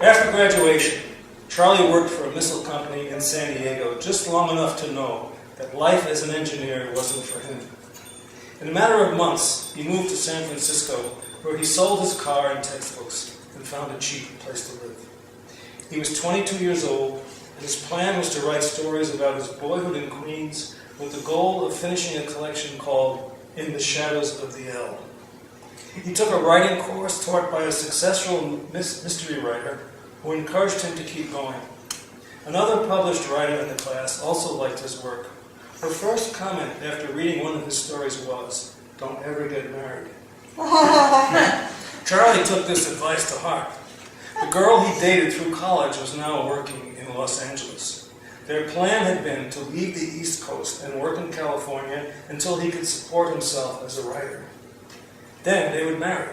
After graduation, Charlie worked for a missile company in San Diego just long enough to know that life as an engineer wasn't for him. In a matter of months, he moved to San Francisco, where he sold his car and textbooks and found a cheap place to live. He was 22 years old, and his plan was to write stories about his boyhood in Queens with the goal of finishing a collection called In the Shadows of the L. He took a writing course taught by a successful mystery writer who encouraged him to keep going. Another published writer in the class also liked his work. Her first comment after reading one of his stories was, "Don't ever get married." Charlie took this advice to heart. The girl he dated through college was now working in Los Angeles. Their plan had been to leave the East Coast and work in California until he could support himself as a writer. Then they would marry.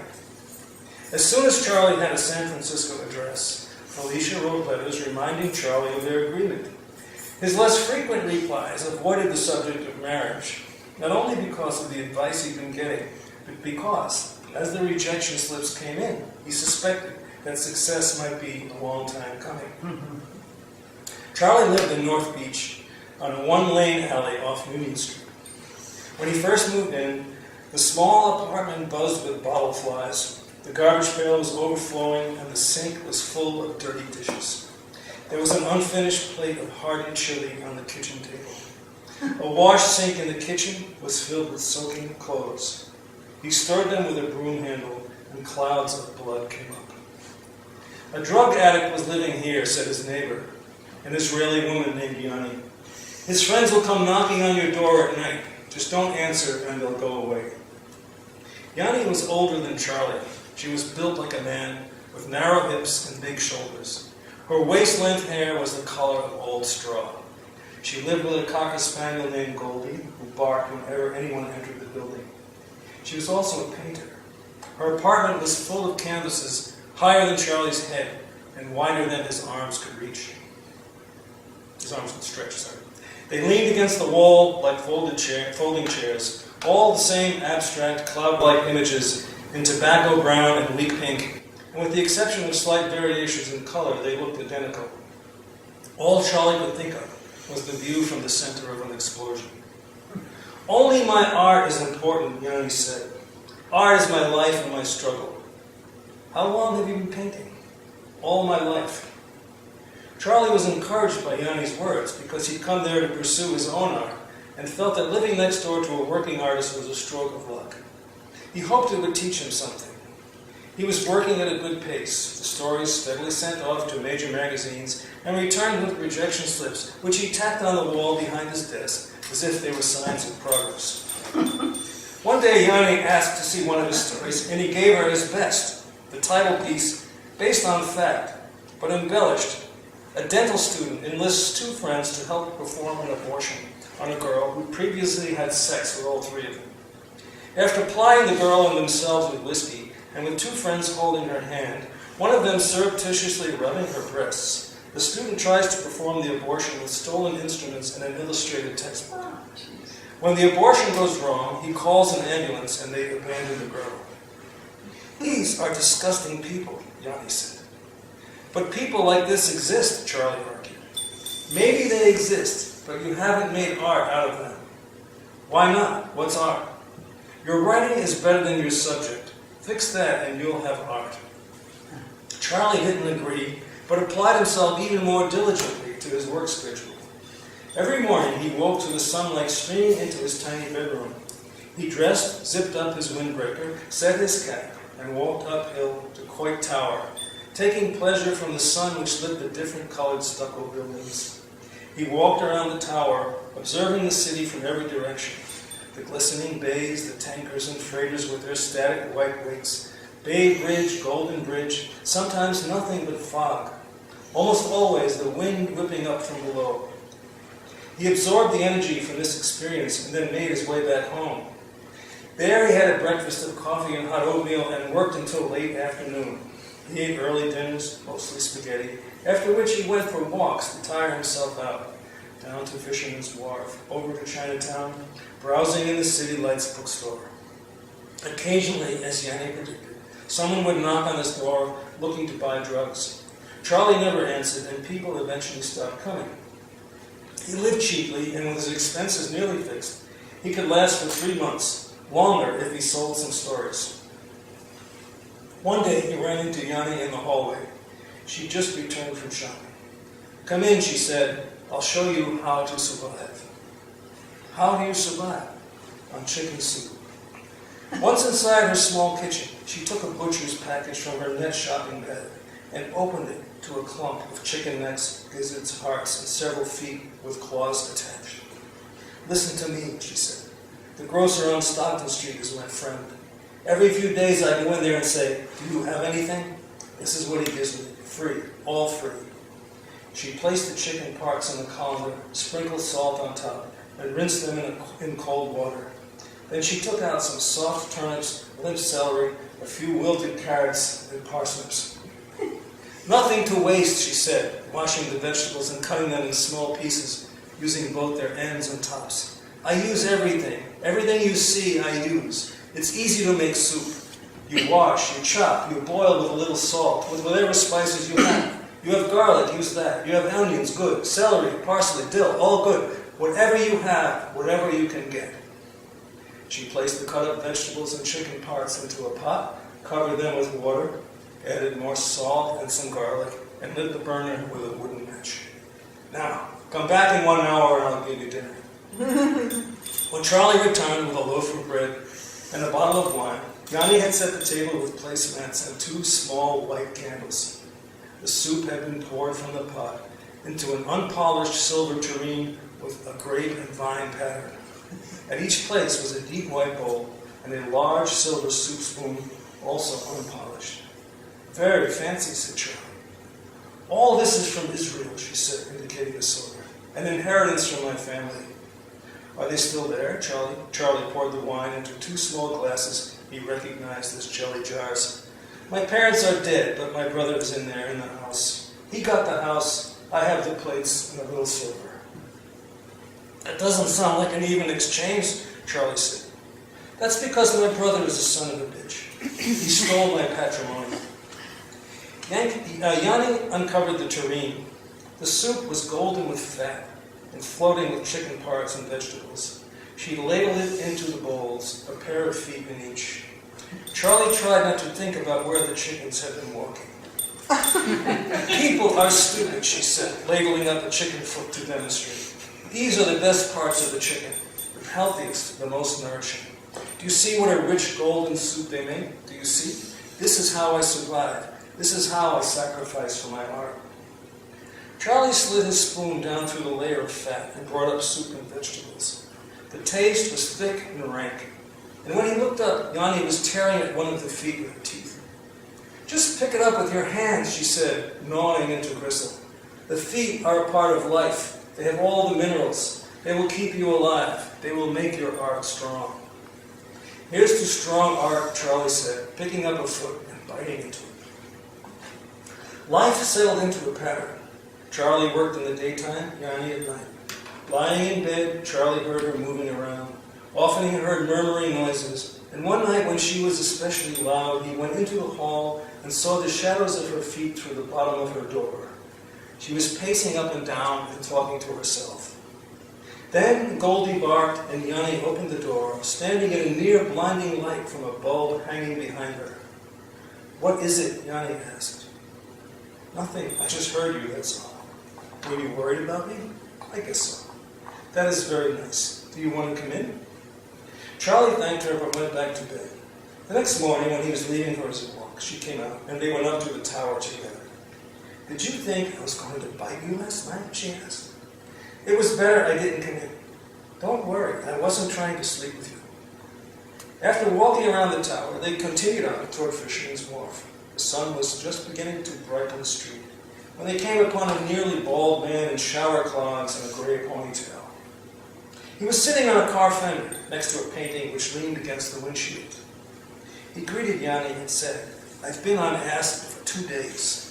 As soon as Charlie had a San Francisco address, Felicia wrote letters reminding Charlie of their agreement. His less frequent replies avoided the subject of marriage, not only because of the advice he'd been getting, but because, as the rejection slips came in, he suspected that success might be a long time coming. Charlie lived in North Beach on a one-lane alley off Union Street. When he first moved in, the small apartment buzzed with bottle flies. The garbage pail was overflowing and the sink was full of dirty dishes. There was an unfinished plate of hardened chili on the kitchen table. A wash sink in the kitchen was filled with soaking clothes. He stirred them with a broom handle and clouds of blood came up. A drug addict was living here, said his neighbor, an Israeli woman named Yanni. His friends will come knocking on your door at night. Just don't answer and they'll go away. Yanni was older than Charlie. She was built like a man, with narrow hips and big shoulders. Her waist-length hair was the color of old straw. She lived with a cocker spaniel named Goldie, who barked whenever anyone entered the building. She was also a painter. Her apartment was full of canvases higher than Charlie's head and wider than his arms could reach. His arms could stretch, sorry. They leaned against the wall like folding chairs, all the same abstract, cloud-like images in tobacco brown and wheat pink, and with the exception of slight variations in color, they looked identical. All Charlie could think of was the view from the center of an explosion. "Only my art is important," Yanni said. "Art is my life and my struggle." "How long have you been painting?" "All my life." Charlie was encouraged by Yanni's words because he'd come there to pursue his own art and felt that living next door to a working artist was a stroke of luck. He hoped it would teach him something. He was working at a good pace, the stories steadily sent off to major magazines and returned with rejection slips, which he tacked on the wall behind his desk as if they were signs of progress. One day Yanni asked to see one of his stories, and he gave her his best, the title piece, based on fact, but embellished. A dental student enlists two friends to help perform an abortion on a girl who previously had sex with all three of them. After plying the girl and themselves with whiskey, and with two friends holding her hand, one of them surreptitiously rubbing her breasts, the student tries to perform the abortion with stolen instruments and an illustrated textbook. When the abortion goes wrong, he calls an ambulance and they abandon the girl. "These are disgusting people," Yanni said. "But people like this exist," Charlie argued. "Maybe they exist, but you haven't made art out of them." "Why not? What's art?" "Your writing is better than your subject. Fix that and you'll have art." Charlie didn't agree, but applied himself even more diligently to his work schedule. Every morning he woke to the sunlight streaming into his tiny bedroom. He dressed, zipped up his windbreaker, set his cap, and walked uphill to Coit Tower, taking pleasure from the sun which lit the different colored stucco buildings. He walked around the tower, observing the city from every direction. The glistening bays, the tankers and freighters with their static white wakes, Bay Bridge, Golden Bridge, sometimes nothing but fog, almost always the wind whipping up from below. He absorbed the energy from this experience and then made his way back home. There he had a breakfast of coffee and hot oatmeal and worked until late afternoon. He ate early dinners, mostly spaghetti, after which he went for walks to tire himself out. Down to Fisherman's Wharf, over to Chinatown, browsing in the City Lights bookstore. Occasionally, as Yanni predicted, someone would knock on his door looking to buy drugs. Charlie never answered, and people eventually stopped coming. He lived cheaply, and with his expenses nearly fixed, he could last for 3 months, longer if he sold some stories. One day he ran into Yanni in the hallway. She'd just returned from shopping. "Come in," she said. "I'll show you how to survive." How do you survive? On chicken soup. Once inside her small kitchen, she took a butcher's package from her net shopping bag and opened it to a clump of chicken necks, gizzards, hearts, and several feet with claws attached. "Listen to me," she said. "The grocer on Stockton Street is my friend. Every few days I go in there and say, 'Do you have anything?' This is what he gives me, free, all free." She placed the chicken parts in a colander, sprinkled salt on top, and rinsed them in cold water. Then she took out some soft turnips, limp celery, a few wilted carrots, and parsnips. "Nothing to waste," she said, washing the vegetables and cutting them in small pieces, using both their ends and tops. "I use everything. Everything you see, I use. It's easy to make soup. You wash, you chop, you boil with a little salt, with whatever spices you have. You have garlic, use that. You have onions, good. Celery, parsley, dill, all good. Whatever you have, whatever you can get." She placed the cut-up vegetables and chicken parts into a pot, covered them with water, added more salt and some garlic, and lit the burner with a wooden match. "Now, come back in 1 hour and I'll give you dinner." When Charlie returned with a loaf of bread and a bottle of wine, Yanni had set the table with placemats and 2 small white candles. The soup had been poured from the pot into an unpolished silver tureen with a grape and vine pattern. At each place was a deep white bowl and a large silver soup spoon, also unpolished. "Very fancy," said Charlie. "All this is from Israel," she said, indicating the silver. "An inheritance from my family." "Are they still there?" Charlie poured the wine into 2 small glasses he recognized as jelly jars. "My parents are dead, but my brother is in there in the house. He got the house. I have the plates and a little silver." "That doesn't sound like an even exchange," Charlie said. "That's because my brother is a son of a bitch. He stole my patrimony." Yanni uncovered the tureen. The soup was golden with fat and floating with chicken parts and vegetables. She ladled it into the bowls, a pair of feet in each. Charlie tried not to think about where the chickens had been walking. "People are stupid," she said, ladling up a chicken foot to demonstrate. "These are the best parts of the chicken, the healthiest, the most nourishing. Do you see what a rich golden soup they make? Do you see? This is how I survive. This is how I sacrifice for my art." Charlie slid his spoon down through the layer of fat and brought up soup and vegetables. The taste was thick and rank, and when he looked up, Yanni was tearing at one of the feet with her teeth. "Just pick it up with your hands," she said, gnawing into gristle. "The feet are a part of life. They have all the minerals. They will keep you alive. They will make your art strong." "Here's to strong art," Charlie said, picking up a foot and biting into it. Life settled into a pattern. Charlie worked in the daytime, Yanni at night. Lying in bed, Charlie heard her moving around. Often he heard murmuring noises, and one night when she was especially loud, he went into the hall and saw the shadows of her feet through the bottom of her door. She was pacing up and down and talking to herself. Then Goldie barked and Yanni opened the door, standing in a near blinding light from a bulb hanging behind her. "What is it?" Yanni asked. "Nothing. I just heard you, that's all." "Were you worried about me?" "I guess so." "That is very nice. Do you want to come in?" Charlie thanked her but went back to bed. The next morning, when he was leaving for his walk, she came out and they went up to the tower together. "Did you think I was going to bite you last night?" she asked. "It was better I didn't come in." "Don't worry, I wasn't trying to sleep with you." After walking around the tower, they continued on toward Fisherman's Wharf. The sun was just beginning to brighten the street when they came upon a nearly bald man in shower clogs and a gray ponytail. He was sitting on a car fender next to a painting which leaned against the windshield. He greeted Yanni and said, "I've been on acid for 2 days."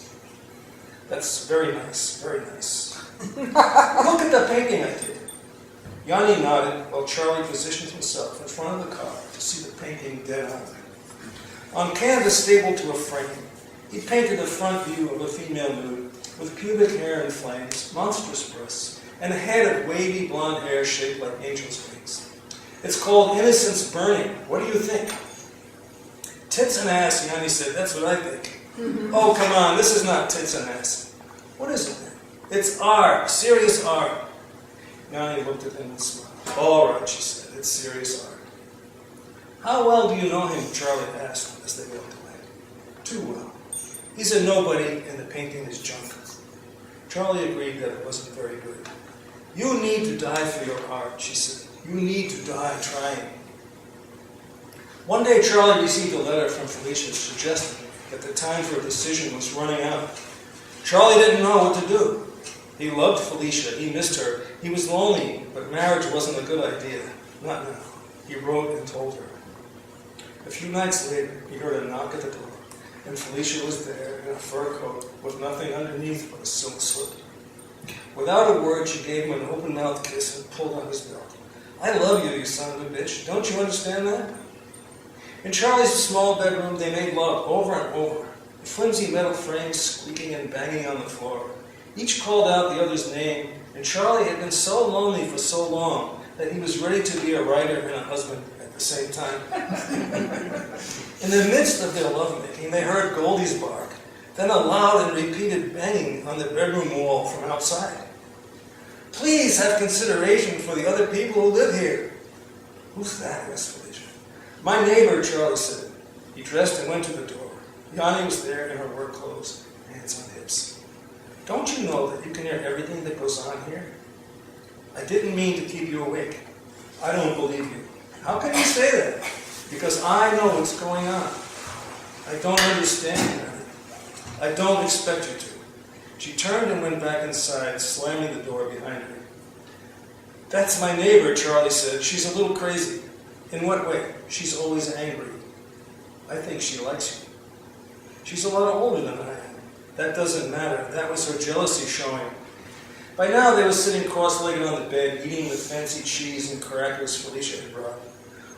"That's very nice, very nice." "Look at the painting I did." Yanni nodded while Charlie positioned himself in front of the car to see the painting dead on. On canvas stapled to a frame, He painted a front view of a female nude with pubic hair in flames, monstrous breasts, and a head of wavy blonde hair shaped like angel's wings. It's called Innocence Burning. What do you think? Tits and ass, Yanni said. That's what I think. Oh, come on, this is not tits and ass. What is it then? It's art, serious art. Yanni looked at him and smiled. All right, she said, it's serious art. How well do you know him? Charlie asked as they walked away. Too well. He's a nobody and the painting is junk. Charlie agreed that it wasn't very good. You need to die for your art, she said. You need to die trying. One day Charlie received a letter from Felicia suggesting that the time for a decision was running out. Charlie didn't know what to do. He loved Felicia, he missed her, he was lonely, but marriage wasn't a good idea. Not now. He wrote and told her. A few nights later, he heard a knock at the door, and Felicia was there in a fur coat with nothing underneath but a silk slip. Without a word, she gave him an open-mouthed kiss and pulled on his belt. I love you, you son of a bitch. Don't you understand that? In Charlie's small bedroom, they made love over and over, the flimsy metal frames squeaking and banging on the floor. Each called out the other's name, and Charlie had been so lonely for so long that he was ready to be a writer and a husband at the same time. In the midst of their lovemaking, they heard Goldie's bark, then a loud and repeated banging on the bedroom wall from outside. Please have consideration for the other people who live here. Who's that? Asked Felicia. My neighbor, Charlie said. He dressed and went to the door. Yanni was there in her work clothes, hands on hips. Don't you know that you can hear everything that goes on here? I didn't mean to keep you awake. I don't believe you. How can you say that? Because I know what's going on. I don't understand you. I don't expect you to. She turned and went back inside, slamming the door behind her. That's my neighbor, Charlie said. She's a little crazy. In what way? She's always angry. I think she likes you. She's a lot older than I am. That doesn't matter. That was her jealousy showing. By now they were sitting cross-legged on the bed, eating the fancy cheese and crackers Felicia had brought.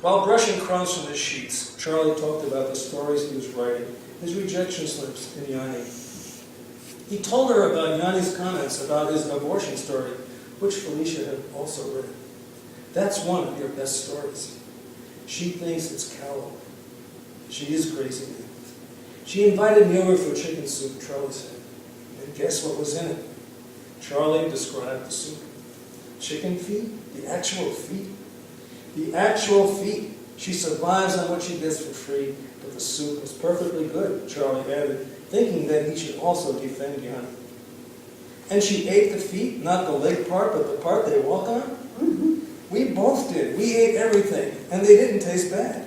While brushing crumbs from the sheets, Charlie talked about the stories he was writing, his rejection slips, and Yanni. He told her about Yanni's comments about his abortion story, which Felicia had also written. That's one of your best stories. She thinks it's callow. She is crazy. She invited me over for chicken soup, Charlie said. And guess what was in it? Charlie described the soup. Chicken feet? The actual feet? The actual feet. She survives on what she gets for free, but the soup was perfectly good, Charlie added, thinking that he should also defend Yanni. And she ate the feet, not the leg part, but the part they walk on? Mm-hmm. We both did. We ate everything, and they didn't taste bad.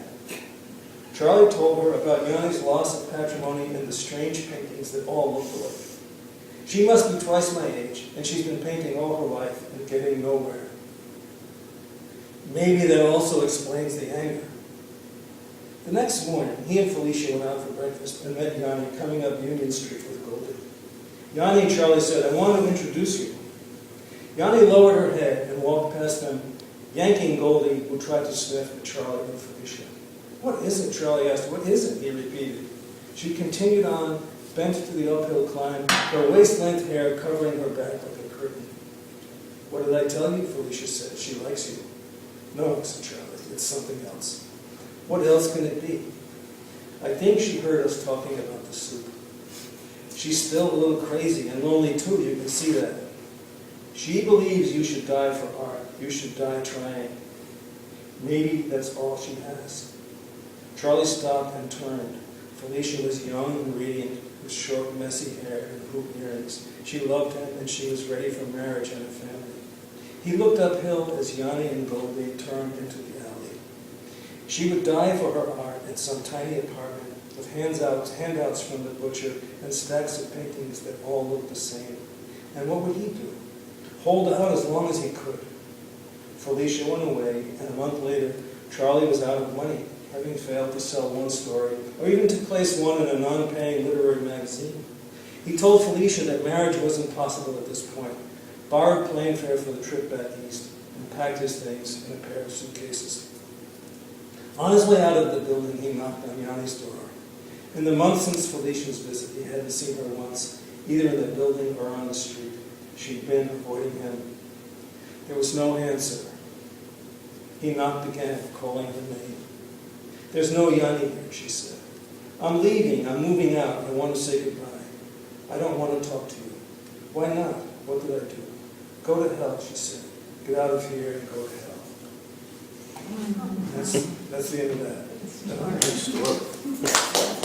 Charlie told her about Yanni's loss of patrimony and the strange paintings that all looked alike. She must be twice my age, and she's been painting all her life and getting nowhere. Maybe that also explains the anger. The next morning, he and Felicia went out for breakfast and met Yanni coming up Union Street with Goldie. Yanni and Charlie said, I want to introduce you. Yanni lowered her head and walked past them, yanking Goldie, who tried to sniff at Charlie and Felicia. What is it? Charlie asked. What is it? He repeated. She continued on, bent to the uphill climb, her waist-length hair covering her back like a curtain. What did I tell you? Felicia said. She likes you. No, said Charlie. It's something else. What else can it be? I think she heard us talking about the soup. She's still a little crazy and lonely too, you can see that. She believes you should die for art. You should die trying. Maybe that's all she has. Charlie stopped and turned. Felicia was young and radiant, with short, messy hair and hoop earrings. She loved him, and she was ready for marriage and a family. He looked uphill as Yanni and Goldie turned into the alley. She would die for her art in some tiny apartment, with handouts from the butcher and stacks of paintings that all looked the same. And what would he do? Hold out as long as he could. Felicia went away, and a month later, Charlie was out of money, having failed to sell one story, or even to place one in a non-paying literary magazine. He told Felicia that marriage wasn't possible at this point, borrowed plane fare for the trip back east, and packed his things in a pair of suitcases. On his way out of the building, he knocked on Yanni's door. In the month since Felicia's visit, he hadn't seen her once, either in the building or on the street. She'd been avoiding him. There was no answer. He knocked again, calling her name. "There's no Yanni here," she said. "I'm leaving. I'm moving out. I want to say goodbye. I don't want to talk to you." "Why not? What did I do?" "Go to hell," she said. "Get out of here and go to hell." That's the end of that. Nice story.